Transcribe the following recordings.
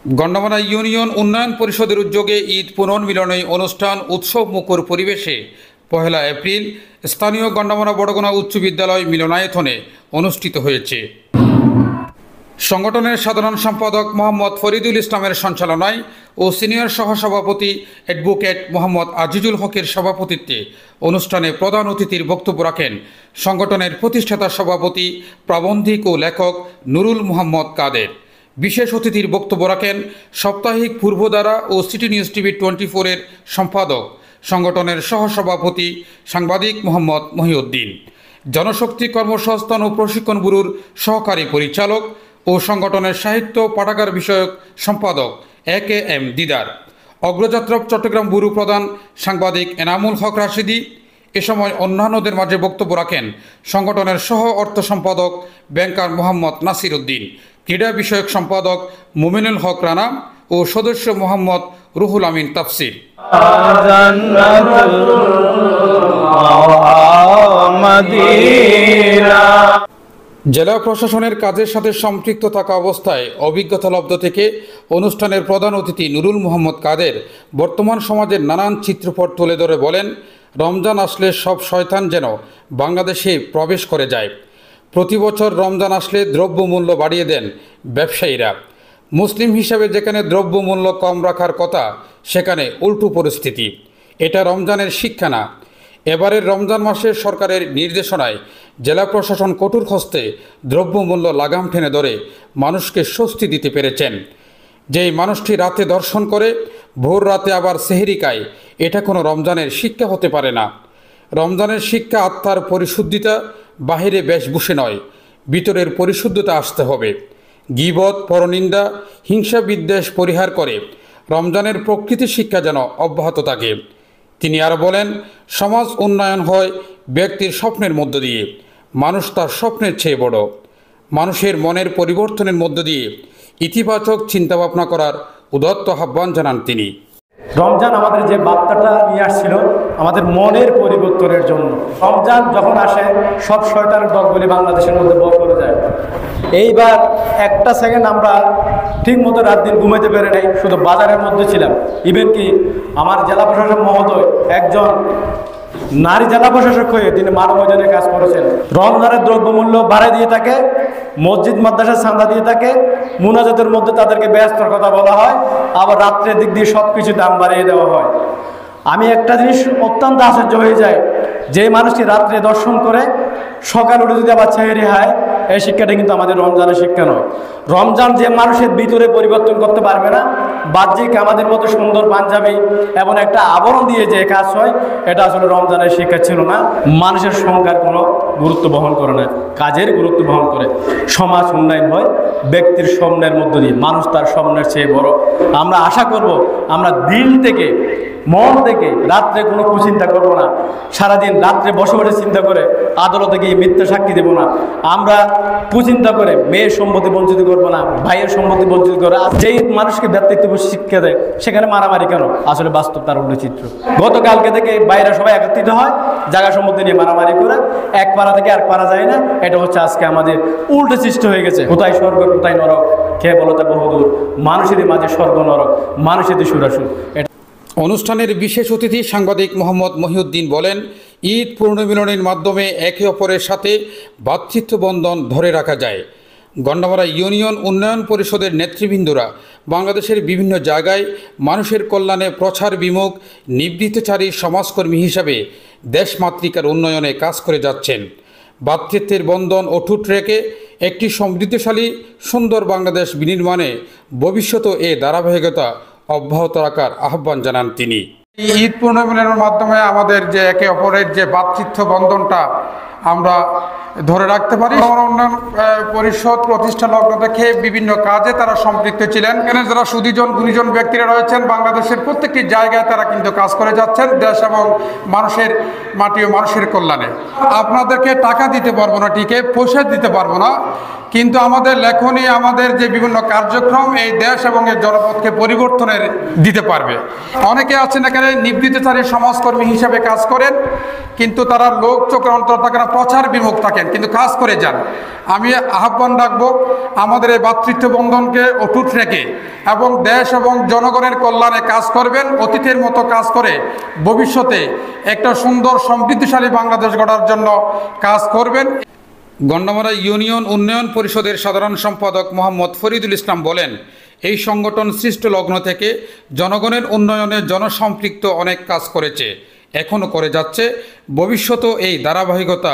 Gondamara union উন্নয়ন পরিষদের উদ্যোগে ঈদ পুনর্মিলনী অনুষ্ঠান উৎসব মুখর পরিবেশে ১ এপ্রিল স্থানীয় গন্ডামারা বড়গোনা উচ্চ বিদ্যালয় মিলনায়তনে অনুষ্ঠিত হয়েছে। সংগঠনের সাধারণ সম্পাদক মোহাম্মদ ফরিদুল ইসলামের সঞ্চালনায় ও সিনিয়র সহসভাপতি অ্যাডভোকেট মোহাম্মদ আজিজুল হকের সভাপতিত্বে অনুষ্ঠানে প্রধান অতিথির বক্তব্য রাখেন সংগঠনের প্রতিষ্ঠাতা সভাপতি প্রাবন্ধিক ও লেখক নুরুল মোহাম্মদ কাদের। বিশেষ অতিথির বক্তব্য রাখেন সাপ্তাহিক পূর্বধারা ও সিটি নিউজ টিভি 24-এর সম্পাদক সংগঠনের সহসভাপতি সাংবাদিক মোহাম্মদ মহিউদ্দিন, জনশক্তি কর্মসংস্থান ও প্রশিক্ষণ ব্যুরোর সহকারী পরিচালক ও সংগঠনের সাহিত্য পাঠাগার বিষয়ক সম্পাদক AKM দিদার, অগ্রযাত্রা চট্টগ্রাম ব্যুরো প্রধান সাংবাদিক এনামুল হক রাশিদি। এ সময় অন্যান্যদের মাঝে বক্তব্য রাখেন সংগঠনের সহ অর্থ সম্পাদক ব্যাংকার মোহাম্মদ নাসির উদ্দিন, ক্রীড়া বিষয়ক সম্পাদক মুমিনুল হক রানা ও সদস্য মোহাম্মদ রুহুল আমিন তাফসির। জেলা প্রশাসনের কাজের সাথে সম্পৃক্ত থাকা অবস্থায় অভিজ্ঞতালব্ধ থেকে অনুষ্ঠানের প্রধান অতিথি নুরুল মোহাম্মদ কাদের বর্তমান সমাজের নানান চিত্রপট তুলে ধরে বলেন, রমজান আসলে সব শয়তান যেন বাংলাদেশে প্রবেশ করে যায়। প্রতি বছর রমজান আসলে দ্রব্যমূল্য বাড়িয়ে দেন ব্যবসায়ীরা। মুসলিম হিসাবে যেখানে দ্রব্যমূল্য কম রাখার কথা সেখানে উল্টো পরিস্থিতি। এটা রমজানের শিক্ষা না। এবারের রমজান মাসে সরকারের নির্দেশনায় জেলা প্রশাসন কঠোর হস্তে দ্রব্যমূল্য লাগাম টেনে ধরে মানুষকে স্বস্তি দিতে পেরেছেন। যেই মানুষটি রাতে দর্শন করে ভোর রাতে আবার সেহরি খায়, এটা কোনো রমজানের শিক্ষা হতে পারে না। রমজানের শিক্ষা আত্মার পরিশুদ্ধিতা, বাহিরে বেশভূষে নয়, ভিতরের পরিশুদ্ধতা আসতে হবে। গীবত, পরনিন্দা, হিংসা বিদ্বেষ পরিহার করে রমজানের প্রকৃতি শিক্ষা যেন অব্যাহত থাকে। তিনি আরও বলেন, সমাজ উন্নয়ন হয় ব্যক্তির স্বপ্নের মধ্য দিয়ে, মানুষ তার স্বপ্নের চেয়ে বড়। মানুষের মনের পরিবর্তনের মধ্য দিয়ে ইতিবাচক চিন্তাভাবনা করার উদাত্ত আহ্বান জানান তিনি। রমজান আমাদের যে বার্তাটা নিয়ে আসছিল আমাদের মনের পরিবর্তনের জন্য। রমজান যখন আসে সব শয়তানের দলগুলি বাংলাদেশের মধ্যে বল করে যায়। এইবার একটা সেকেন্ড আমরা ঠিক মতো রাত দিন ঘুমাইতে পেরে নাই, শুধু বাজারের মধ্যে ছিলাম। ইভেন কি আমার জেলা প্রশাসক মহোদয় একজন নারী জেলা প্রশাসক হয়ে তিনি মানবাধিকারের কাজ করেছেন। রমজানের দ্রব্যমূল্য বাড়াই দিয়ে থাকে, মসজিদ মাদ্রাসার চাঁদা দিয়ে থাকে, মুনাজাতের মধ্যে তাদেরকে ব্যস্তর কথা বলা হয়, আবার রাত্রের দিক দিয়ে সব কিছু দাম বাড়িয়ে দেওয়া হয়। আমি একটা জিনিস অত্যন্ত আশ্চর্য হয়ে যায়, যে মানুষটি রাত্রে দর্শন করে সকাল উঠে যদি আবার সেহরি হয়, এই শিক্ষাটা কিন্তু আমাদের রমজানের শিক্ষা নয়। রমজান যে মানুষের ভিতরে পরিবর্তন করতে পারবে না, বাহ্যিক আমাদের মতো সুন্দর পাঞ্জাবি এবং একটা আবরণ দিয়ে যে কাজ হয়, এটা আসলে রমজানের শিক্ষা ছিল না। মানুষের সংখ্যার কোনো গুরুত্ব বহন করে না, কাজের গুরুত্ব বহন করে। সমাজ উন্নয়ন হয় ব্যক্তির স্বপ্নের মধ্য দিয়ে, মানুষ তার স্বপ্নের চেয়ে বড়। আমরা আশা করব আমরা দিল থেকে মন থেকে রাত্রে কোনো কুচিন্তা করবো না, সারাদিন রাত্রে বসে বসে চিন্তা করে আদালতে গিয়ে মিথ্যা সাক্ষী দেবো না, আমরা কুচিন্তা করে মেয়ের সম্পত্তি বঞ্চিত করবো না, ভাইয়ের সম্পত্তি বঞ্চিত করে। যেই মানুষকে ব্যক্তিত্ব শিক্ষা দেয় সেখানে মারামারি কেন? আসলে বাস্তব তার উল্টো চিত্র। গতকালকে থেকে বাইরে সবাই একত্রিত হয়, জায়গা সম্পত্তি নিয়ে মারামারি করে, এক পাড়া থেকে আর পাড়া যায় না। এটা হচ্ছে আজকে আমাদের উল্টো সৃষ্টি হয়ে গেছে। কোথায় স্বর্গ কোথায় নরক, কে বলো তা বহুদূর, মানুষেরই মাঝে স্বর্গ নরক, মানুষেরই সুরাসুর। অনুষ্ঠানের বিশেষ অতিথি সাংবাদিক মোহাম্মদ মহিউদ্দিন বলেন, ঈদ পুনর্মিলনের মাধ্যমে একে অপরের সাথে ভ্রাতৃত্ববন্ধন ধরে রাখা যায়। গন্ডামারা ইউনিয়ন উন্নয়ন পরিষদের নেতৃবৃন্দরা বাংলাদেশের বিভিন্ন জায়গায় মানুষের কল্যাণে প্রচার বিমুখ নিবৃত্তচারী সমাজকর্মী হিসাবে দেশমাতৃকার উন্নয়নে কাজ করে যাচ্ছেন। ভ্রাতৃত্বের বন্ধন অটুট রেখে একটি সমৃদ্ধশালী সুন্দর বাংলাদেশ বিনির্মাণে ভবিষ্যতেও এ ধারাবাহিকতা অব্যাহত রাখার আহ্বান জানান তিনি। ঈদ পুনর্মিলনের মাধ্যমে আমাদের যে একে অপরের যে ভ্রাতৃত্ব বন্ধনটা আমরা ধরে রাখতে পারি। উন্নয়ন পরিষদ প্রতিষ্ঠা লগ্ন থেকে বিভিন্ন কাজে তারা সম্পৃক্ত ছিলেন। এখানে যারা সুধীজন গুণীজন ব্যক্তিরা রয়েছেন, বাংলাদেশের প্রত্যেকটি জায়গায় তারা কিন্তু কাজ করে যাচ্ছেন দেশ এবং মানুষের মাটি ও মানুষের কল্যাণে। আপনাদেরকে টাকা দিতে পারবো না, টিকে পয়সা দিতে পারবো না, কিন্তু আমাদের লেখনী, আমাদের যে বিভিন্ন কার্যক্রম এই দেশ এবং এই জনপদকে পরিবর্তনের দিতে পারবে। অনেকে আছেন এখানে নিবৃত্তচারী সমাজকর্মী হিসাবে কাজ করেন, কিন্তু তারা লোক চোখের অন্তর থাকে না, প্রচার বিমুখ থাকেন, কিন্তু কাজ করে যান। আমি আহ্বান রাখবো আমাদের এই ভ্রাতৃত্ব বন্ধনকে অটুট রেখে এবং দেশ এবং জনগণের কল্যাণে কাজ করবেন, অতীতের মতো কাজ করে ভবিষ্যতে একটা সুন্দর সমৃদ্ধিশালী বাংলাদেশ গড়ার জন্য কাজ করবেন। গন্ডামারা ইউনিয়ন উন্নয়ন পরিষদের সাধারণ সম্পাদক মোহাম্মদ ফরিদুল ইসলাম বলেন, এই সংগঠন সৃষ্ট লগ্ন থেকে জনগণের উন্নয়নে জনসম্পৃক্ত অনেক কাজ করেছে, এখনও করে যাচ্ছে, ভবিষ্যতেও এই ধারাবাহিকতা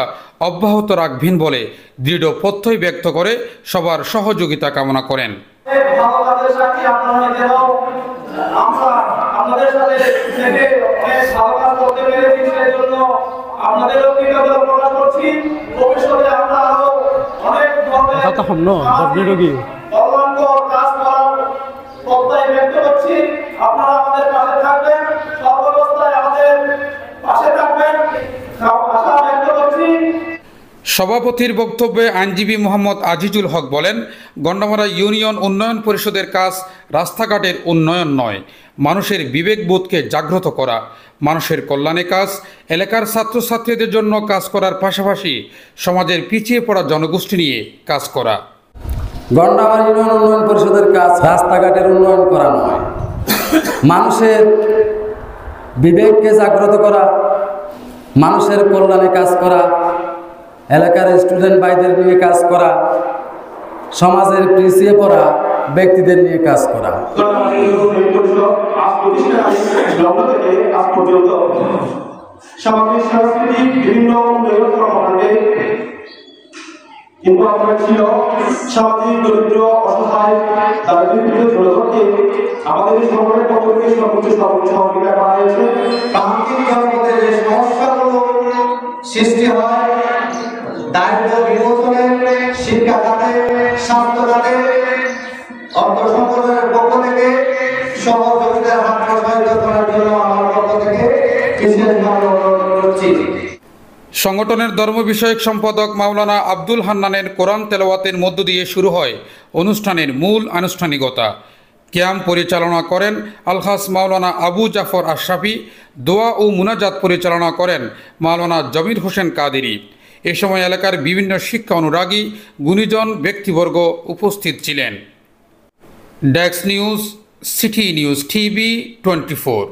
অব্যাহত রাখবেন বলে দৃঢ় প্রত্যয় ব্যক্ত করে সবার সহযোগিতা কামনা করেন। আপনারা আমাদের পাশে থাকবেন, সর্বাবস্থায় আমাদের পাশে থাকবেন, আশা ব্যক্ত করছি। সভাপতির বক্তব্যে আইনজীবী মোহাম্মদ আজিজুল হক বলেন, গন্ডামারা ইউনিয়ন উন্নয়ন পরিষদের কাজ রাস্তাঘাটের উন্নয়ন নয়, মানুষের বিবেকবোধকে জাগ্রত করা, মানুষের কল্যাণে কাজ, এলাকার ছাত্রছাত্রীদের জন্য কাজ করার পাশাপাশি সমাজের পিছিয়ে পড়া জনগোষ্ঠী নিয়ে কাজ করা। গন্ডামারা ইউনিয়ন উন্নয়ন পরিষদের কাজ রাস্তাঘাটের উন্নয়ন করা নয়, মানুষের বিবেককে জাগ্রত করা, মানুষের কল্যাণে কাজ করা, এলাকার স্টুডেন্ট ভাইদের নিয়ে কাজ করা, সমাজের পিছিয়ে পড়া ব্যক্তিদের নিয়ে কাজ করা। সামাজিক সাংস্কৃতিক বিভিন্ন উন্নয়ন কর্মকাণ্ডে কিন্তু আপনার ছিল সামাজিক দরিদ্র অসহায় দারিদ্র্য জনগণকে আমাদের সংগঠনের পক্ষ থেকে সর্বোচ্চ সহযোগিতা করা হয়েছে। বাংলাদেশ জনপদের যে সমস্যাগুলো সৃষ্টি হয়, দারিদ্র বিমোচনের, শিক্ষা খাতে, স্বাস্থ্য খাতে অর্থ সংকলনের পক্ষ থেকে সহযোগিতার হাত প্রসারিত করার জন্য আমার পক্ষ থেকে বিশেষভাবে অনুরোধ করছি। সংগঠনের ধর্ম বিষয়ক সম্পাদক মাওলানা আব্দুল হান্নানের কোরআন তেলাওয়াতের মধ্য দিয়ে শুরু হয় অনুষ্ঠানের মূল আনুষ্ঠানিকতা। ক্যাম্প পরিচালনা করেন আলহাস মাওলানা আবু জাফর আশরাফি, দোয়া ও মুনাজাত পরিচালনা করেন মাওলানা জমির হোসেন কাদেরি। এ সময় এলাকার বিভিন্ন শিক্ষা অনুরাগী গুণীজন ব্যক্তিবর্গ উপস্থিত ছিলেন। Desk news, city news TV 24।